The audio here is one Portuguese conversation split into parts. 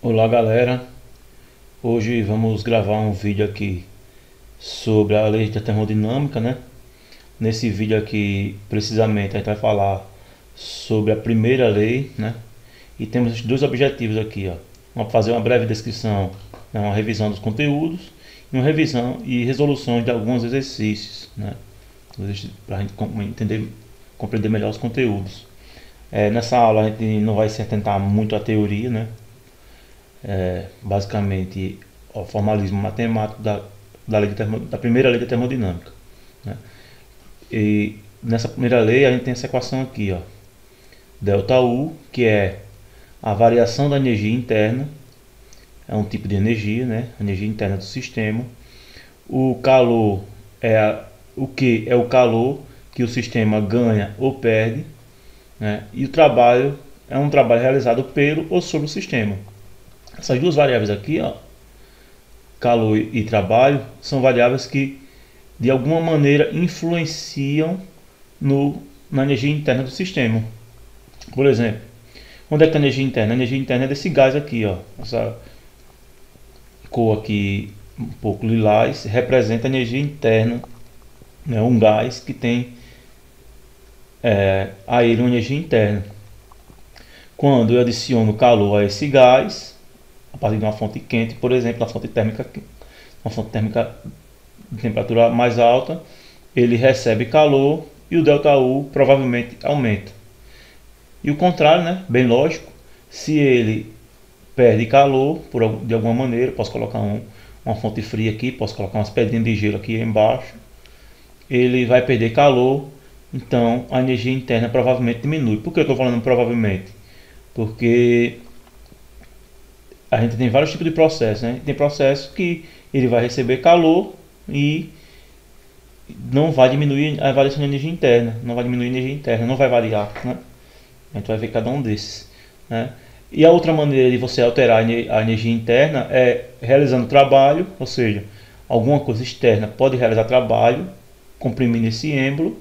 Olá galera, hoje vamos gravar um vídeo aqui sobre a lei da termodinâmica, né? Nesse vídeo aqui, precisamente, a gente vai falar sobre a primeira lei, né? E temos dois objetivos aqui, ó. Fazer uma breve descrição, né? Uma revisão dos conteúdos e uma revisão e resolução de alguns exercícios, né? Para a gente entender, compreender melhor os conteúdos. Nessa aula a gente não vai se atentar muito à teoria, né? Basicamente o formalismo matemático da primeira lei da termodinâmica, né? E nessa primeira lei a gente tem essa equação aqui, ó, delta U, que é a variação da energia interna, é um tipo de energia, né? Energia interna do sistema. O calor o que é o calor que o sistema ganha ou perde, né? E o trabalho é um trabalho realizado pelo ou sobre o sistema. Essas duas variáveis aqui, ó, calor e trabalho, são variáveis que de alguma maneira influenciam na energia interna do sistema. Por exemplo, onde é que está a energia interna? A energia interna é desse gás aqui, ó. Essa cor aqui um pouco lilás representa a energia interna, né? Um gás que tem a ele uma energia interna. Quando eu adiciono calor a esse gás, a partir de uma fonte quente, por exemplo, uma fonte térmica de temperatura mais alta, ele recebe calor e o ΔU provavelmente aumenta. E o contrário, né? Bem lógico, se ele perde calor de alguma maneira, posso colocar uma fonte fria aqui, posso colocar umas pedrinhas de gelo aqui embaixo, ele vai perder calor, então a energia interna provavelmente diminui. Por que eu estou falando provavelmente? Porque a gente tem vários tipos de processos, né? Tem processo que ele vai receber calor e não vai diminuir a variação de energia interna, não vai diminuir a energia interna, não vai variar, né? A gente vai ver cada um desses, né? E a outra maneira de você alterar a energia interna é realizando trabalho, ou seja, alguma coisa externa pode realizar trabalho comprimindo esse êmbolo,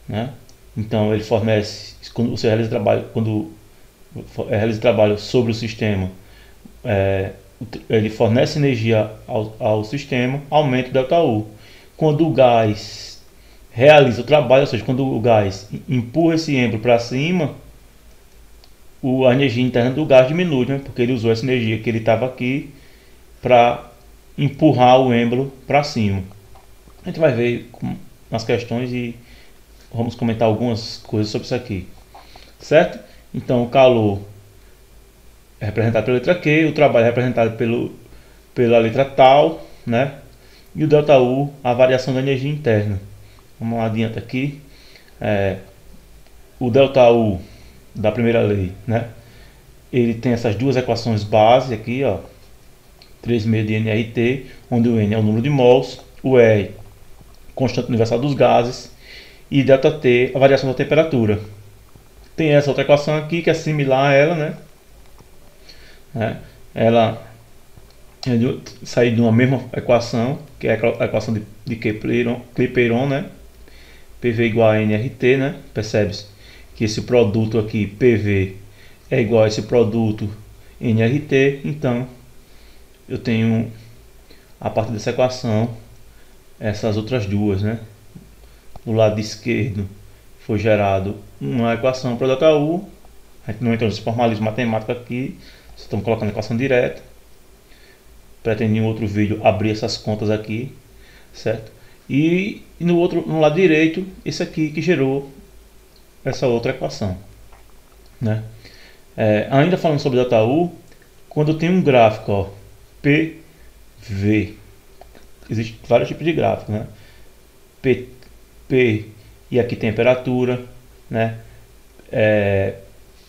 né? Então ele fornece, quando você realiza trabalho sobre o sistema, ele fornece energia ao sistema, aumenta o ΔU. Quando o gás realiza o trabalho, ou seja, quando o gás empurra esse êmbolo para cima, a energia interna do gás diminui, né? Porque ele usou essa energia que ele estava aqui para empurrar o êmbolo para cima. A gente vai ver nas questões e vamos comentar algumas coisas sobre isso aqui, certo? Então o calor é representado pela letra Q, o trabalho é representado pela letra tal, né? E o ΔU, a variação da energia interna. Vamos lá adiante aqui. O ΔU da primeira lei, né? Ele tem essas duas equações base aqui, ó, 3,6 de nRT, onde o N é o número de mols, o R, constante universal dos gases, e ΔT, a variação da temperatura. Tem essa outra equação aqui que é similar a ela, né? Ela sair de uma mesma equação, que é a equação de Clapeyron, né? PV igual a nRT, né? Percebe-se que esse produto aqui, PV, é igual a esse produto nRT. Então eu tenho, a partir dessa equação, essas outras duas, né? Do lado esquerdo foi gerado uma equação para o ΔU. A gente não entrou nesse formalismo matemático aqui, estamos colocando a equação direta. Pretendo em outro vídeo abrir essas contas aqui, certo? E no lado direito, esse aqui que gerou essa outra equação, né? Ainda falando sobre ΔU, quando eu tenho um gráfico, ó, PV, existem vários tipos de gráfico, né? P e aqui temperatura, né?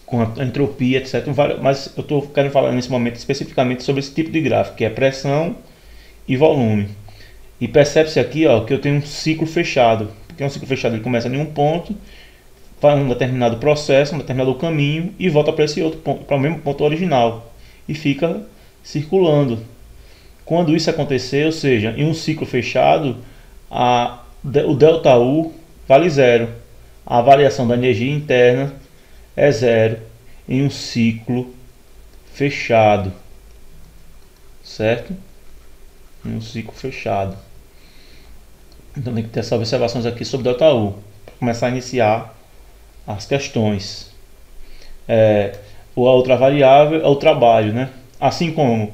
Com a entropia, etc. Mas eu estou querendo falar nesse momento especificamente sobre esse tipo de gráfico, que é pressão e volume. E percebe-se aqui, ó, que eu tenho um ciclo fechado, porque um ciclo fechado ele começa em um ponto, faz um determinado processo, um determinado caminho e volta para esse outro ponto, para o mesmo ponto original e fica circulando. Quando isso acontecer, ou seja, em um ciclo fechado, o ΔU vale zero, a variação da energia interna é zero em um ciclo fechado, certo? Em um ciclo fechado. Então tem que ter essas observações aqui sobre ΔU para começar a iniciar as questões. A outra variável é o trabalho, né? Assim como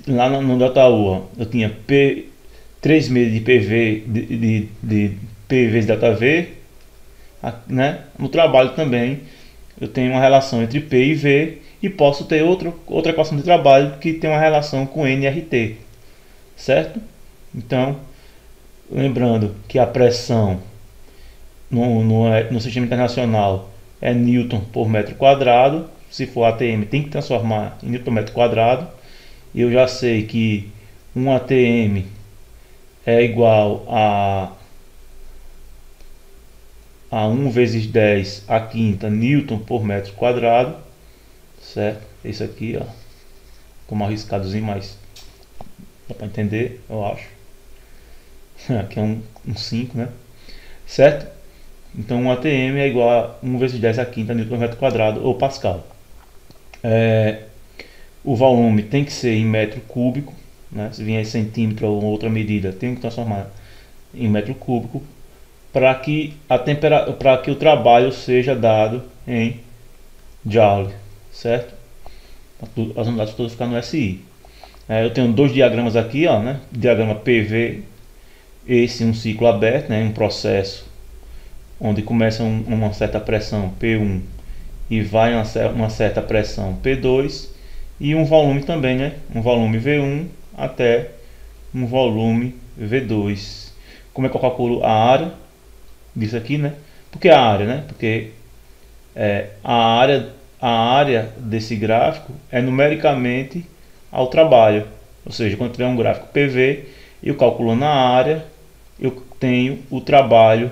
lá no ΔU eu tinha 3 meses de PV de P vezes ΔV, né? No trabalho também eu tenho uma relação entre P e V e posso ter outra equação de trabalho que tem uma relação com nRT, certo? Então, lembrando que a pressão no sistema internacional é Newton por metro quadrado. Se for ATM, tem que transformar em Newton por metro quadrado. E eu já sei que um ATM é igual a 1 vezes 10 a quinta Newton por metro quadrado, certo? Isso aqui, ó, como arriscadozinho, mas dá para entender, eu acho. Aqui é um 5, né? Certo? Então um ATM é igual a 1 vezes 10 a quinta Newton por metro quadrado ou Pascal. O volume tem que ser em metro cúbico, né? Se vier em centímetro ou outra medida, tem que transformar em metro cúbico para que o trabalho seja dado em joule, certo? As unidades todas ficam no SI. Eu tenho dois diagramas aqui, ó, né? Diagrama PV, esse um ciclo aberto, né? Um processo onde começa uma certa pressão P1 e vai uma certa pressão P2 e um volume também, né? Um volume V1 até um volume V2. Como é que eu calculo a área disso aqui, né? Porque a área, né? Porque a área desse gráfico é numericamente ao trabalho. Ou seja, quando tiver um gráfico PV, eu calculo na área, eu tenho o trabalho,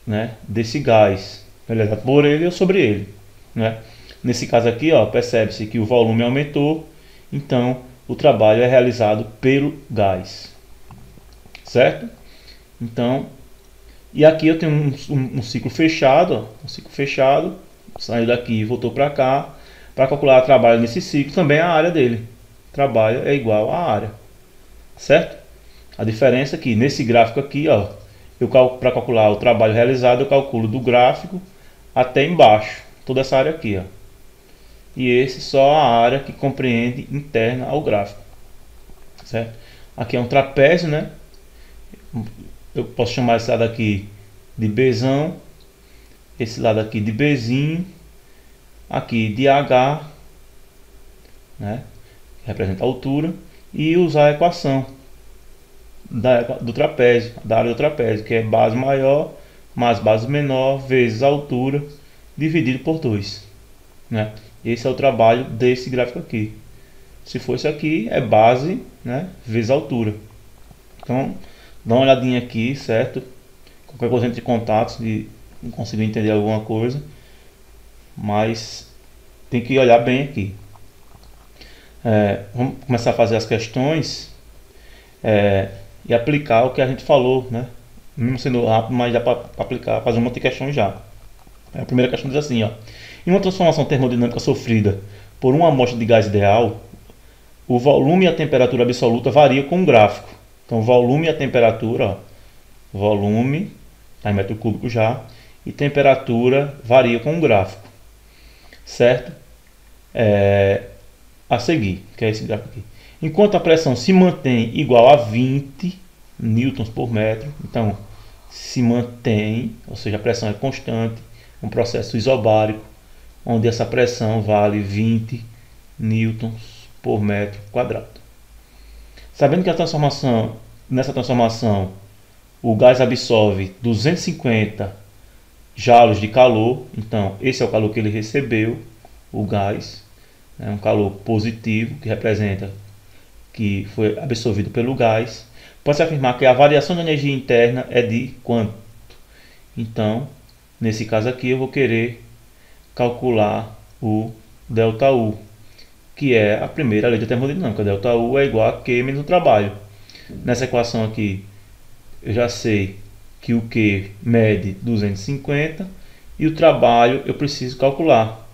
né, desse gás, beleza? Por ele ou sobre ele, né? Nesse caso aqui, ó, percebe-se que o volume aumentou, então o trabalho é realizado pelo gás, certo? Então, e aqui eu tenho um ciclo fechado, ó, um ciclo fechado, saiu daqui e voltou para cá. Para calcular o trabalho nesse ciclo, também a área dele, trabalho é igual à área, certo? A diferença é que nesse gráfico aqui, ó, para calcular o trabalho realizado, eu calculo do gráfico até embaixo, toda essa área aqui, ó. E esse só a área que compreende interna ao gráfico, certo? Aqui é um trapézio, né? Eu posso chamar esse lado aqui de Bzão, esse lado aqui de Bzinho, aqui de H, né? Que representa a altura, e usar a equação do trapézio, da área do trapézio, que é base maior mais base menor vezes a altura dividido por 2, né? Esse é o trabalho desse gráfico aqui. Se for isso aqui, é base, né, vezes a altura. Então, dá uma olhadinha aqui, certo? Qualquer coisa entre contatos, se não conseguir entender alguma coisa, mas tem que olhar bem aqui. Vamos começar a fazer as questões e aplicar o que a gente falou, né? Mesmo sendo rápido, mas dá para aplicar, fazer um monte de questões já. A primeira questão diz assim, ó: em uma transformação termodinâmica sofrida por uma amostra de gás ideal, o volume e a temperatura absoluta variam com o gráfico. Então, volume e a temperatura, ó, volume, está em metro cúbico já, e temperatura varia com o gráfico, certo? A seguir, que é esse gráfico aqui. Enquanto a pressão se mantém igual a 20 newtons por metro, então se mantém, ou seja, a pressão é constante, um processo isobárico, onde essa pressão vale 20 newtons por metro quadrado. Sabendo que nessa transformação o gás absorve 250 joules de calor, então esse é o calor que ele recebeu, o gás, é um calor positivo, que representa que foi absorvido pelo gás. Pode-se afirmar que a variação de energia interna é de quanto? Então, nesse caso aqui, eu vou querer calcular o ΔU, que é a primeira lei da termodinâmica. ΔU é igual a Q menos o trabalho. Nessa equação aqui, eu já sei que o Q mede 250 e o trabalho eu preciso calcular,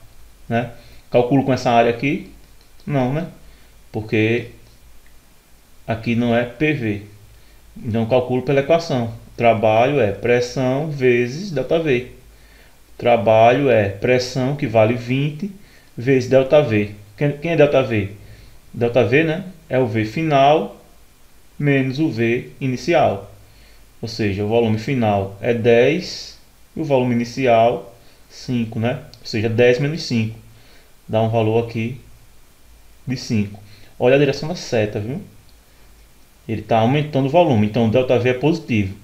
né? Calculo com essa área aqui? Não, né? Porque aqui não é PV. Então calculo pela equação. Trabalho é pressão vezes ΔV. Trabalho é pressão, que vale 20, vezes ΔV. Quem é ΔV? ΔV, né? É o V final menos o V inicial. Ou seja, o volume final é 10 e o volume inicial 5, né? Ou seja, 10 menos 5. Dá um valor aqui de 5. Olha a direção da seta, viu? Ele está aumentando o volume, então o ΔV é positivo,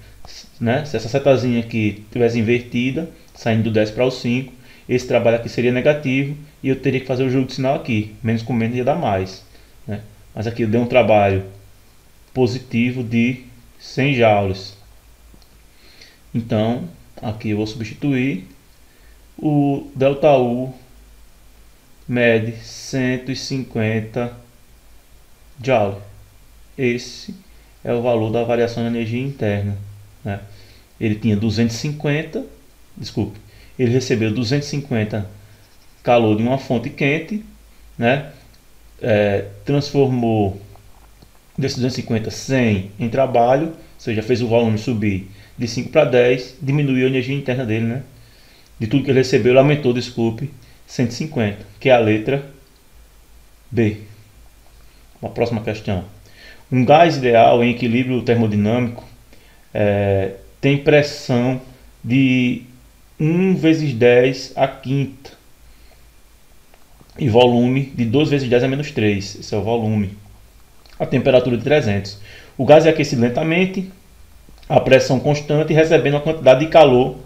né? Se essa setazinha aqui tivesse invertida, saindo do 10 para o 5, esse trabalho aqui seria negativo e eu teria que fazer o jogo de sinal aqui. Menos com menos ia dar mais, né? Mas aqui eu dei um trabalho positivo de 100 joules. Então, aqui eu vou substituir. O ΔU mede 150 joules. Esse é o valor da variação de energia interna, né? Ele tinha 250, desculpe, ele recebeu 250 calor de uma fonte quente, né? Transformou desses 250 100 em trabalho, ou seja, fez o volume subir de 5 para 10, diminuiu a energia interna dele, né? De tudo que ele recebeu, ele aumentou, desculpe, 150, que é a letra B. Uma próxima questão. Um gás ideal em equilíbrio termodinâmico tem pressão de 1 vezes 10 a quinta e volume de 2 vezes 10 a menos 3. Esse é o volume. A temperatura de 300. O gás é aquecido lentamente, a pressão constante, recebendo uma quantidade de calor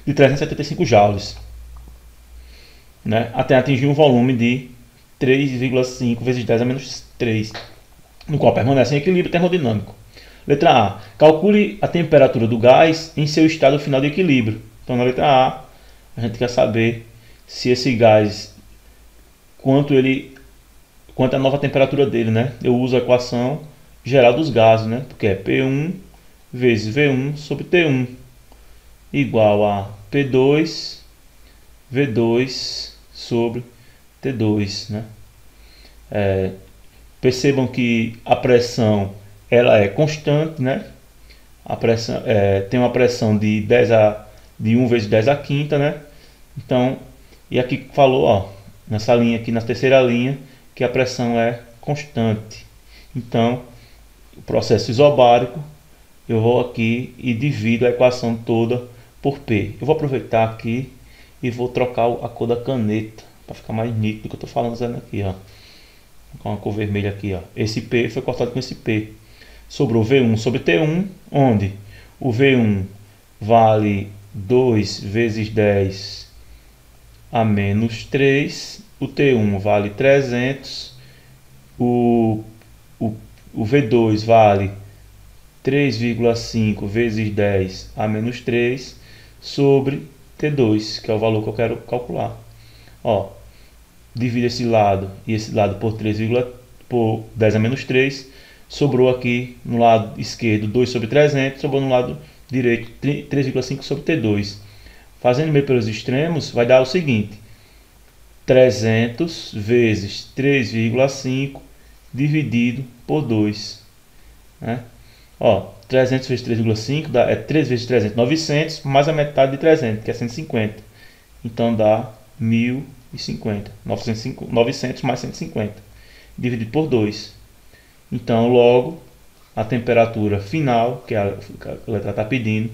de 375 joules, né? Até atingir um volume de 3,5 vezes 10 a menos 3, no qual permanece em equilíbrio termodinâmico. Letra A. Calcule a temperatura do gás em seu estado final de equilíbrio. Então, na letra A, a gente quer saber se esse gás, quanto é a nova temperatura dele, né? Eu uso a equação geral dos gases, né? Porque é P1 vezes V1 sobre T1 igual a P2 V2 sobre T2, né? Percebam que a pressão ela é constante, né? A pressão tem uma pressão de 1 vezes 10 a quinta, né? Então, e aqui falou, ó, nessa linha aqui, na terceira linha, que a pressão é constante. Então, o processo isobárico, eu vou aqui e divido a equação toda por P. Eu vou aproveitar aqui e vou trocar a cor da caneta para ficar mais nítido do que eu estou falando aqui, ó. Com a cor vermelha aqui, ó. Esse P foi cortado com esse P. Sobrou V1 sobre T1, onde o V1 vale 2 vezes 10 a menos 3, o T1 vale 300, o V2 vale 3,5 vezes 10 a menos 3 sobre T2, que é o valor que eu quero calcular. Ó, divido esse lado e esse lado por 10 a menos 3, sobrou aqui no lado esquerdo 2 sobre 300, sobrou no lado direito 3,5 sobre T2. Fazendo meio pelos extremos, vai dar o seguinte: 300 vezes 3,5 dividido por 2, né? Ó, 300 vezes 3,5 é 3 vezes 300, 900, mais a metade de 300, que é 150. Então dá 1050. 900 mais 150, dividido por 2. Então, logo, a temperatura final, que a letra está pedindo,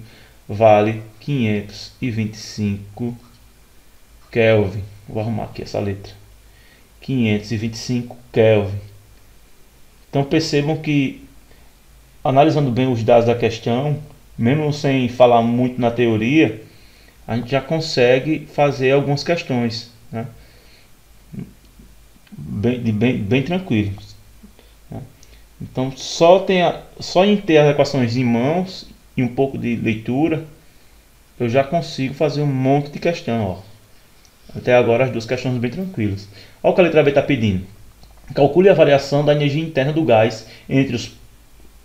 vale 525 Kelvin. Vou arrumar aqui essa letra. 525 Kelvin. Então, percebam que, analisando bem os dados da questão, mesmo sem falar muito na teoria, a gente já consegue fazer algumas questões, né? Bem tranquilo, né? Então, só em ter as equações em mãos e um pouco de leitura, eu já consigo fazer um monte de questão, ó. Até agora as duas questões bem tranquilas. Olha o que a letra B está pedindo. Calcule a variação da energia interna do gás entre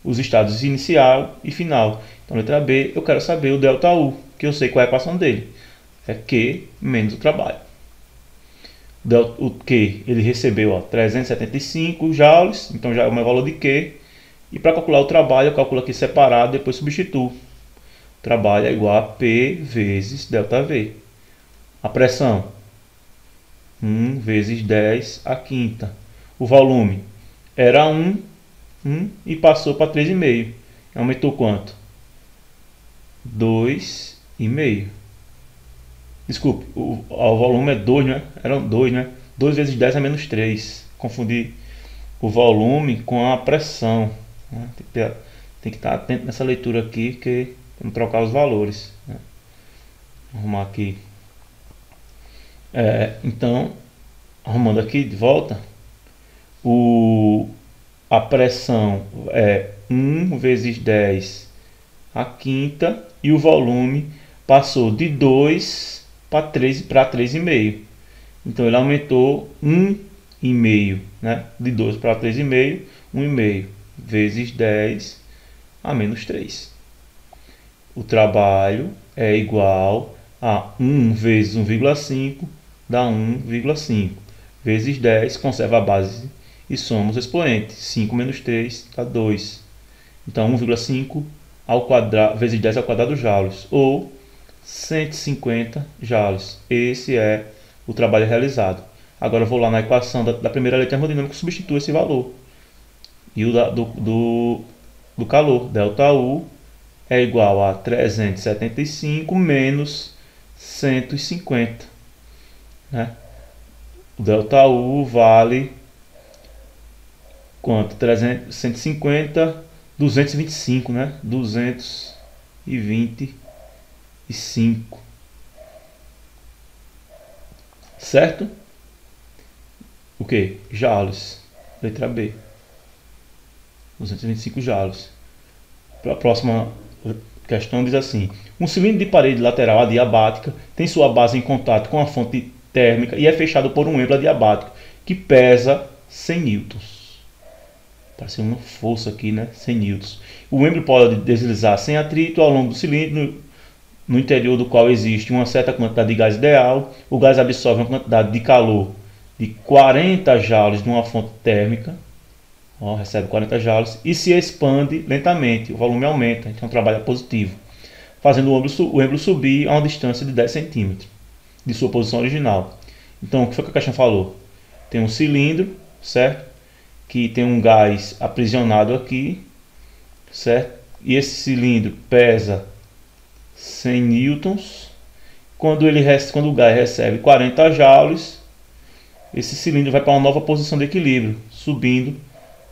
os estados inicial e final. Então, letra B, eu quero saber o ΔU, que eu sei qual é a equação dele. É Q menos o trabalho. O Q ele recebeu, ó, 375 joules, então já é o meu valor de Q. E para calcular o trabalho, eu calculo aqui separado, depois substituo. O trabalho é igual a P vezes ΔV. A pressão, 1 vezes 10 a quinta. O volume era 1 e passou para 3,5. Aumentou quanto? 2,5. Desculpe, o volume é 2, né? Eram 2, né? 2 vezes 10 é menos 3. Confundi o volume com a pressão, né? Tem que estar atento nessa leitura aqui, que não trocar os valores, né? Vou arrumar aqui. Então, arrumando aqui de volta, a pressão é 1 vezes 10 a quinta e o volume passou de 2 para 3,5. Então ele aumentou 1,5, né? De 2 para 3,5, 1,5 vezes 10 a menos 3. O trabalho é igual a 1 vezes 1,5 dá 1,5 vezes 10, conserva a base e somos o expoente. 5 menos 3 dá 2. Então 1,5 ao quadrado vezes 10 ao quadrado joules, ou 150 joules. Esse é o trabalho realizado. Agora eu vou lá na equação da primeira lei termodinâmica e substituo esse valor. E o do calor, ΔU, é igual a 375 menos 150. Né? O ΔU vale quanto? 150, 225, né? 225. Certo? O que? Joules. Letra B. 225 joules. Para a próxima questão diz assim: um cilindro de parede lateral adiabática tem sua base em contato com a fonte térmica e é fechado por um êmbolo adiabático que pesa 100 newtons. Parece uma força aqui, né? 100 newtons. O êmbolo pode deslizar sem atrito ao longo do cilindro, no interior do qual existe uma certa quantidade de gás ideal. O gás absorve uma quantidade de calor de 40 joules de uma fonte térmica. Ó, recebe 40 joules e se expande lentamente, o volume aumenta, então o trabalho é positivo, fazendo o êmbolo subir a uma distância de 10 centímetros de sua posição original. Então, o que foi que a questão falou? Tem um cilindro, certo? Que tem um gás aprisionado aqui, certo? E esse cilindro pesa 100 newtons. Quando o gás recebe 40 joules, esse cilindro vai para uma nova posição de equilíbrio, subindo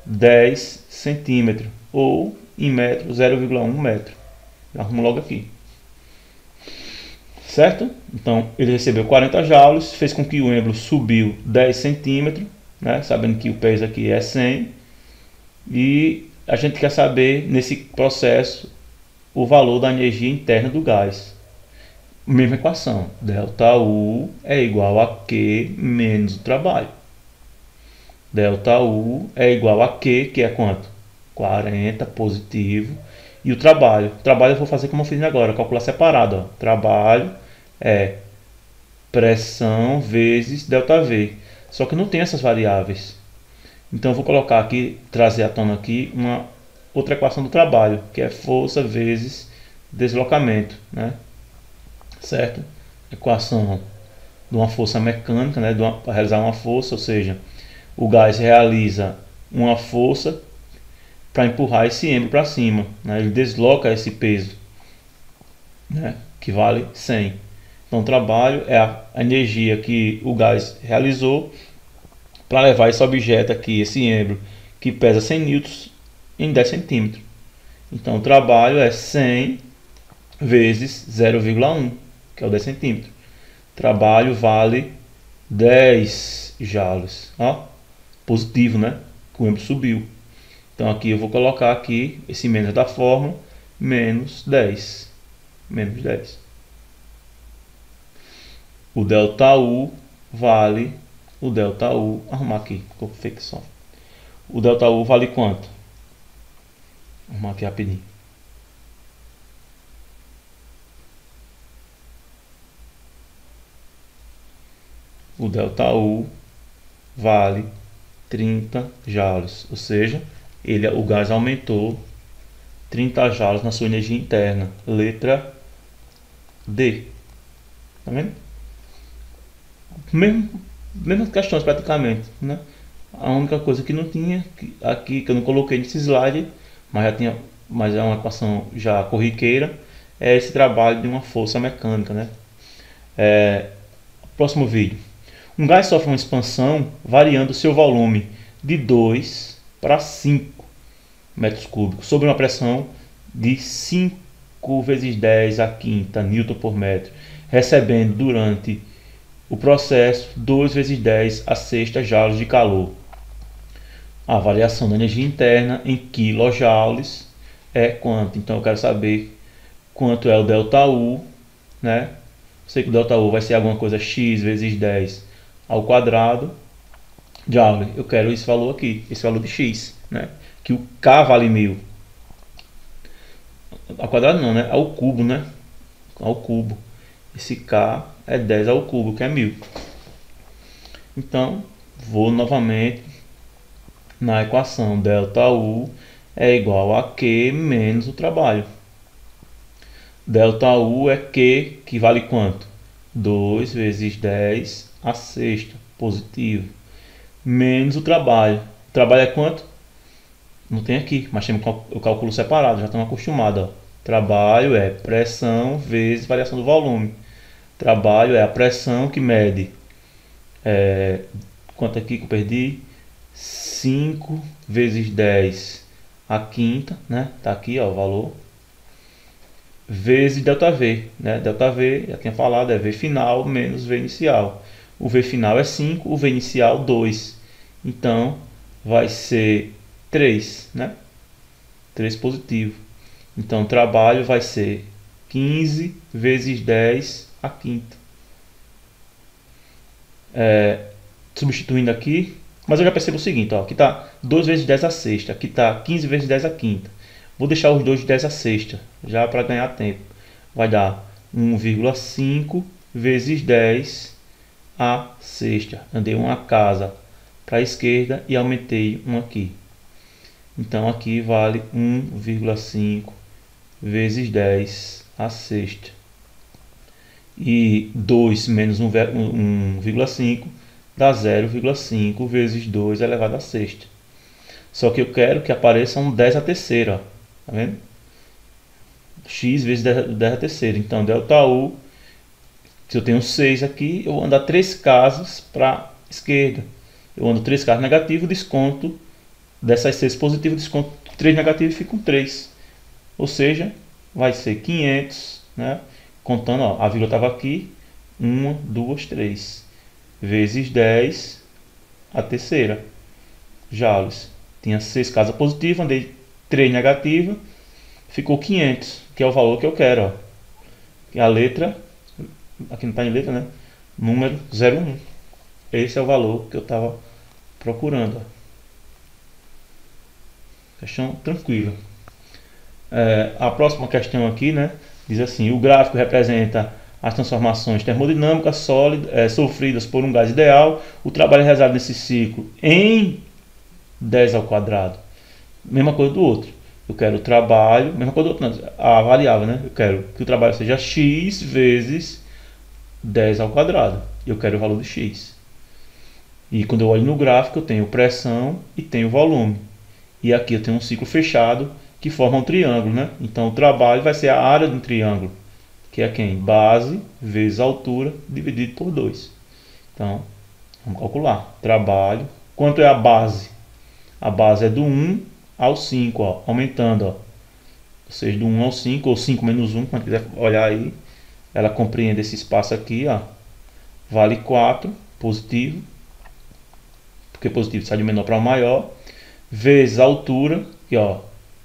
10 centímetros, ou em metro, 0,1 metro. Arrumo logo aqui. Certo? Então, ele recebeu 40 joules, fez com que o êmbolo subiu 10 centímetros, né? Sabendo que o peso aqui é 100. E a gente quer saber, nesse processo, o valor da energia interna do gás. Mesma equação, ΔU é igual a Q menos o trabalho. ΔU é igual a Q, que é quanto? 40 positivo. E o trabalho eu vou fazer como eu fiz agora, calcular separado. Ó. Trabalho é pressão vezes ΔV. Só que não tem essas variáveis. Então eu vou colocar aqui, trazer à tona aqui uma outra equação do trabalho, que é força vezes deslocamento, né? Certo? Equação de uma força mecânica, né? Para realizar uma força, ou seja, o gás realiza uma força para empurrar esse êmbolo para cima, né? Ele desloca esse peso, né? Que vale 100. Então o trabalho é a energia que o gás realizou para levar esse objeto aqui, esse êmbolo, que pesa 100 newtons, em 10 centímetros. Então o trabalho é 100 vezes 0,1, que é o 10 centímetros. Trabalho vale 10 joules. Ó, positivo, né? O êmbolo subiu. Então aqui eu vou colocar aqui esse menos da fórmula, menos 10. Menos 10. O ΔU vale, arrumar aqui, confecção. O ΔU vale quanto? Arrumar aqui rapidinho. o ΔU vale 30 joules, ou seja, o gás aumentou 30 joules na sua energia interna. Letra D. Tá vendo? Mesmas questões praticamente, né? A única coisa que não tinha aqui, que eu não coloquei nesse slide, mas é uma equação já corriqueira, é esse trabalho de uma força mecânica, né? Próximo vídeo. Um gás sofre uma expansão variando seu volume de 2 para 5 metros cúbicos sob uma pressão de 5 vezes 10 a quinta newton por metro, recebendo durante o processo 2 vezes 10 a sexta joules de calor. A variação da energia interna em quilojoules é quanto? Então eu quero saber quanto é o ΔU, né? Sei que o ΔU vai ser alguma coisa x vezes 10 ao quadrado joule. Eu quero esse valor aqui, esse valor de x, né? Que o K vale 1000. Ao quadrado não, né? Ao cubo, né? Ao cubo. Esse K é 10 ao cubo, que é 1000. Então, vou novamente na equação. ΔU é igual a Q menos o trabalho. ΔU é Q, que vale quanto? 2 vezes 10 a sexta, positivo. Menos o trabalho. O trabalho é quanto? Não tem aqui, mas tem o cálculo separado, já estamos acostumados. Ó. Trabalho é pressão vezes variação do volume. Trabalho é a pressão que mede. Quanto aqui que eu perdi? 5 vezes 10 a quinta, né? Tá aqui, ó, o valor. Vezes ΔV, né? ΔV, já tinha falado, é V final menos V inicial. O V final é 5, o V inicial 2. Então, vai ser 3, né? 3 positivo. Então, o trabalho vai ser 15 vezes 10 a quinta. Substituindo aqui, mas eu já percebo o seguinte, ó, aqui está 2 vezes 10 a sexta, aqui está 15 vezes 10 a quinta. Vou deixar os dois de 10 a sexta, já para ganhar tempo. Vai dar 1,5 vezes 10 a sexta. Andei uma casa para a esquerda e aumentei um aqui. Então aqui vale 1,5 vezes 10 a sexta. E 2 menos 1,5 dá 0,5 vezes 2 elevado a sexta. Só que eu quero que apareça um 10 a terceira. Ó. Tá vendo? X vezes 10 a terceira. Então, ΔU, se eu tenho 6 aqui, eu vou andar 3 casas para a esquerda. Eu ando 3 casas negativo, desconto dessas 6 positivas, desconto 3 negativos e fica com 3. Ou seja, vai ser 500, né? Contando, ó, a vírgula estava aqui, 1, 2, 3, vezes 10 a terceira joules. Tinha 6 casas positivas, andei 3 negativas, ficou 500, que é o valor que eu quero, ó. E a letra, aqui não está em letra, né? Número 01. Esse é o valor que eu estava procurando, ó. Questão tranquila. A próxima questão aqui, né? Diz assim: o gráfico representa as transformações termodinâmicas sofridas por um gás ideal. O trabalho é realizado nesse ciclo em 10 ao quadrado. Mesma coisa do outro. Eu quero o trabalho, mesma coisa do outro, não, a variável, né? Eu quero que o trabalho seja x vezes 10 ao quadrado. Eu quero o valor de x. E quando eu olho no gráfico, eu tenho pressão e tenho volume. E aqui eu tenho um ciclo fechado que forma um triângulo, né? Então o trabalho vai ser a área de um triângulo, que é quem? Base vezes altura dividido por 2. Então, vamos calcular. Trabalho. Quanto é a base? A base é do 1 ao 5, ó, aumentando, ó. Ou seja, do 1 ao 5, ou 5 menos 1, quando quiser olhar aí, ela compreende esse espaço aqui, ó. Vale 4, positivo, porque positivo sai de menor para o maior, vezes a altura, que ó,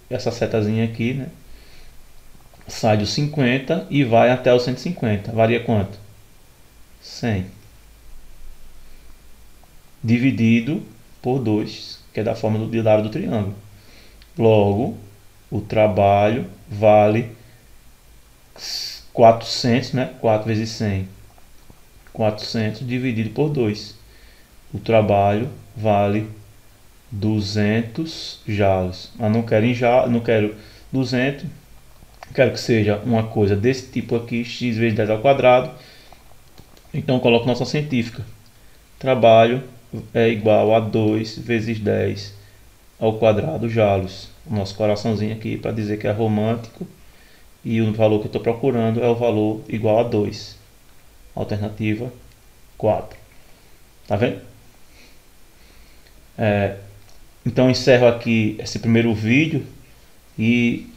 essa setazinha aqui, né? Sai do 50 e vai até o 150. Varia quanto? 100. Dividido por 2, que é da forma da área do triângulo. Logo, o trabalho vale 400, né? 4 vezes 100 400 dividido por 2. O trabalho vale 200 jalos. Eu não quero, não quero 200, quero que seja uma coisa desse tipo aqui, x vezes 10 ao quadrado. Então eu coloco nossa científica. Trabalho é igual a 2 vezes 10 ao quadrado jalos. O nosso coraçãozinho aqui para dizer que é romântico. E o valor que eu estou procurando é o valor igual a 2. Alternativa 4. Tá vendo? Então encerro aqui esse primeiro vídeo e